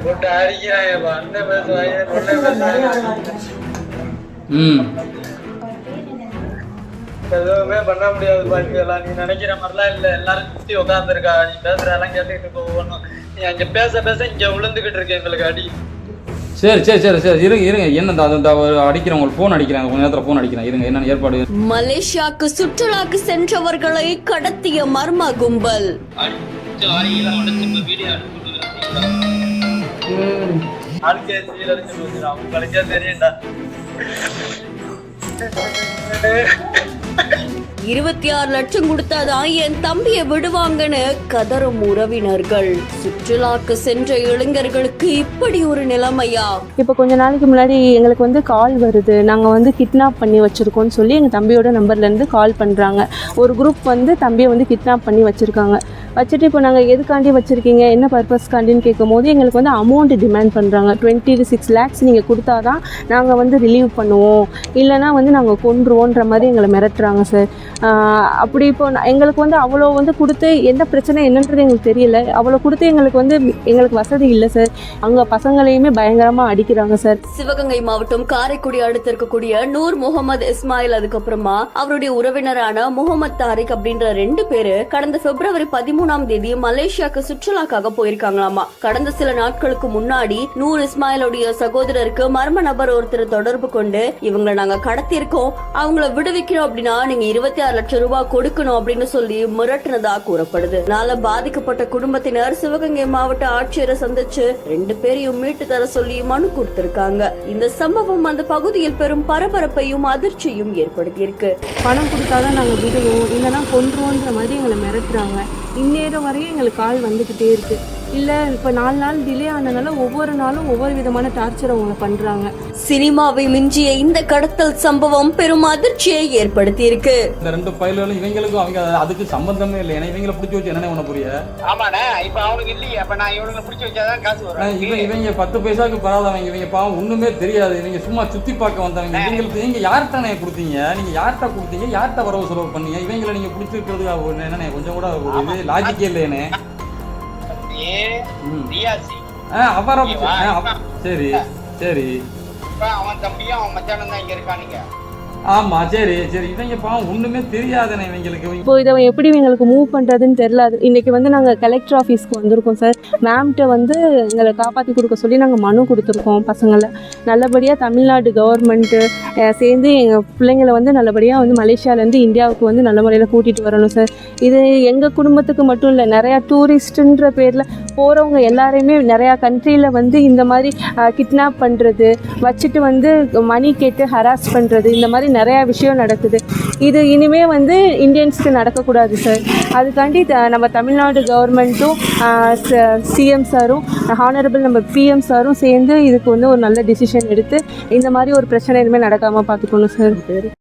போட்டு அடிக்கிறாங்க அண்ணன் பேசுவாங்க பொண்ணை பேசுவாங்க. எதுவுமே பண்ண முடியாது பாட்டியெல்லாம். நீ நினைக்கிற மாதிரிலாம் இல்லை. எல்லாரும் சுத்தி உட்காந்துருக்கா. நீ பேசுற எல்லாம் கேட்டுக்கிட்டு இருக்க ஒவ்வொன்றும். நீ அங்க பேச பேச இங்க விழுந்துகிட்டு இருக்கு எங்களுக்கு அடி. சரி சரி சரி சரி இருங்க என்ன அந்த அடிக்கிறேன், உங்களுக்கு ஃபோன் அடிக்கிறாங்க, கொஞ்ச நேரத்தில் ஃபோன் அடிக்கிறேன், இருங்க என்னென்ன ஏற்பாடு. மலேசியாவுக்கு சுற்றுலாக்கு சென்றவர்களை கடத்திய மர்ம கும்பல். உங்களுக்கே தெரியும்டா. 26 லட்சம் கொடுத்தாதான் என் தம்பியை விடுவாங்கன்னு கதறும் உறவினர்கள். சுற்றுலாக்கு சென்ற இளைஞர்களுக்கு இப்படி ஒரு நிலைமையா? இப்போ கொஞ்ச நாளைக்கு முன்னாடி எங்களுக்கு வந்து கால் வருது, நாங்கள் வந்து கிட்னாப் பண்ணி வச்சுருக்கோன்னு சொல்லி எங்கள் தம்பியோட நம்பர்லேருந்து கால் பண்ணுறாங்க. ஒரு குரூப் வந்து தம்பியை வந்து கிட்னாப் பண்ணி வச்சுருக்காங்க. வச்சுட்டு இப்போ நாங்கள் எதுக்காண்டி வச்சுருக்கீங்க, என்ன பர்பஸ்க்காண்டின்னு கேட்கும் போது எங்களுக்கு வந்து அமௌண்ட் டிமாண்ட் பண்ணுறாங்க. 26 lakhs நீங்கள் கொடுத்தா தான் நாங்கள் வந்து ரிலீவ் பண்ணுவோம், இல்லைனா வந்து நாங்கள் கொண்டுருவோன்ற மாதிரி எங்களை மிரட்டுறாங்க சார். அப்படி இப்போ எங்களுக்கு வந்து அவ்வளோ வந்து கொடுத்து எந்த பிரச்சனை என்னன்றது எங்களுக்கு தெரியல. அவ்வளோ கொடுத்து எங்களுக்கு வசதி இல்லை சார். அங்கே பசங்களையுமே பயங்கரமாக அடிக்கிறாங்க சார். சிவகங்கை மாவட்டம் காரைக்குடி அடுத்து இருக்கக்கூடிய நூர் முகமது இஸ்மாயில், அதுக்கப்புறமா அவருடைய உறவினரான முகமது தாரிக் அப்படின்ற 2 பேரு கடந்த பிப்ரவரி 13ஆம் தேதி மலேசியாவுக்கு சுற்றுலாக்காக போயிருக்காங்களாமா. கடந்த சில நாட்களுக்கு முன்னாடி நூர் இஸ்மாயிலுடைய சகோதரருக்கு மர்ம நபர் ஒருத்தர் தொடர்பு கொண்டு இவங்களை நாங்க கடத்திருக்கோம், அவங்கள விடுவிக்கிறோம் அப்படின்னா நீங்க 26 லட்சம் ரூபாய் கொடுக்கணும் அப்படின்னு சொல்லி மிரட்டினதா கூறப்படுது. நாள பாதிக்கப்பட்ட குடும்பத்தினர் சிவகங்கை மாவட்ட ஆட்சியரை சந்திச்சு 2 பேரையும் மீட்டு தர சொல்லி மனு கொடுத்திருக்காங்க. இந்த சம்பவம் அந்த பகுதியில் பெரும் பரபரப்பையும் அதிர்ச்சியும் ஏற்படுத்தியிருக்கு. பணம் கொடுத்தாதான் நாங்கள் விடுவோம், இல்லைனா கொண்டுருவோன்ற மாதிரி எங்களை மிரட்டுறாங்க. இந்நேரம் வரையும் எங்களுக்கு கால் வந்துக்கிட்டே இருக்குது. இல்லை இப்போ 4 நாள் டிலே ஆனதுனால ஒவ்வொரு நாளும் ஒவ்வொரு விதமான டார்ச்சர் அவங்க பண்ணுறாங்க. சினிமாவை மிஞ்சிய இந்த கடத்தல் சம்பவம் பெரும் அதிர்ச்சியை ஏற்படுத்தி இருக்கு. இந்த 2 பயல்களும் இவங்களுக்கும் அவங்க அதுக்கு சம்பந்தமே இல்லை. ஏன்னா இவங்களை பிடிச்சி வச்சு என்ன புரிய. ஆமாண்ணே, இப்ப அவனுக்கு இல்லையே, அப்ப நான் இவனுங்களை பிடிச்சி வச்சாதான் காசு வரும். இவங்க 10 பைசாவுக்கு பரவாதவங்க. இவங்க பாவம் ஒண்ணுமே தெரியாது. இவங்க சும்மா சுத்தி பார்க்க வந்தவங்க. இவங்களுக்கு நீங்க யார்கிட்ட கொடுத்தீங்க, நீங்க யார்கிட்ட கொடுத்தீங்க, யார்கிட்ட வரவு செலவு பண்ணீங்க, இவங்களை நீங்க பிடிச்சிருக்கிறது என்ன கொஞ்சம் கூட ஒரு லாஜிக்கே இல்லையேன்னு. அவரை சரி சரி அவன் தம்பியும் அவன் மச்சானும் தான் இங்க இருக்கானுங்க. ஆமா சரி சரி இவங்க பாவம் ஒண்ணுமே தெரியாதுன்னு இவங்களுக்கு. இப்போ இதை எப்படி எங்களுக்கு மூவ் பண்ணுறதுன்னு தெரில. இன்னைக்கு வந்து நாங்கள் கலெக்டர் ஆஃபீஸ்க்கு வந்திருக்கோம் சார். மேம்கிட்ட வந்து எங்களை காப்பாற்றி கொடுக்க சொல்லி நாங்கள் மனு கொடுத்துருக்கோம். பசங்களை நல்லபடியாக தமிழ்நாடு கவர்மெண்ட்டு சேர்ந்து எங்கள் பிள்ளைங்களை வந்து நல்லபடியாக வந்து மலேசியாவிலேருந்து இந்தியாவுக்கு வந்து நல்ல முறையில் கூட்டிகிட்டு வரணும் சார். இது எங்கள் குடும்பத்துக்கு மட்டும் இல்லை, நிறையா டூரிஸ்ட்டுன்ற பேரில் போகிறவங்க எல்லாரையுமே நிறையா கண்ட்ரியில் வந்து இந்த மாதிரி கிட்னாப் பண்ணுறது, வச்சுட்டு வந்து மணி கேட்டு ஹராஸ் பண்ணுறது, இந்த மாதிரி நிறையா விஷயம் நடக்குது. இது இனிமே வந்து இந்தியன்ஸ்க்கு நடக்கக்கூடாது சார். அதுக்காண்டி நம்ம தமிழ்நாடு கவர்மெண்ட்டும் சிஎம் சாரும் ஹானரபிள் நம்ம பிஎம் சாரும் சேர்ந்து இதுக்கு வந்து ஒரு நல்ல டிசிஷன் எடுத்து இந்த மாதிரி ஒரு பிரச்சனை இனிமேல் நடக்காமல் பார்த்துக்கணும் சார்.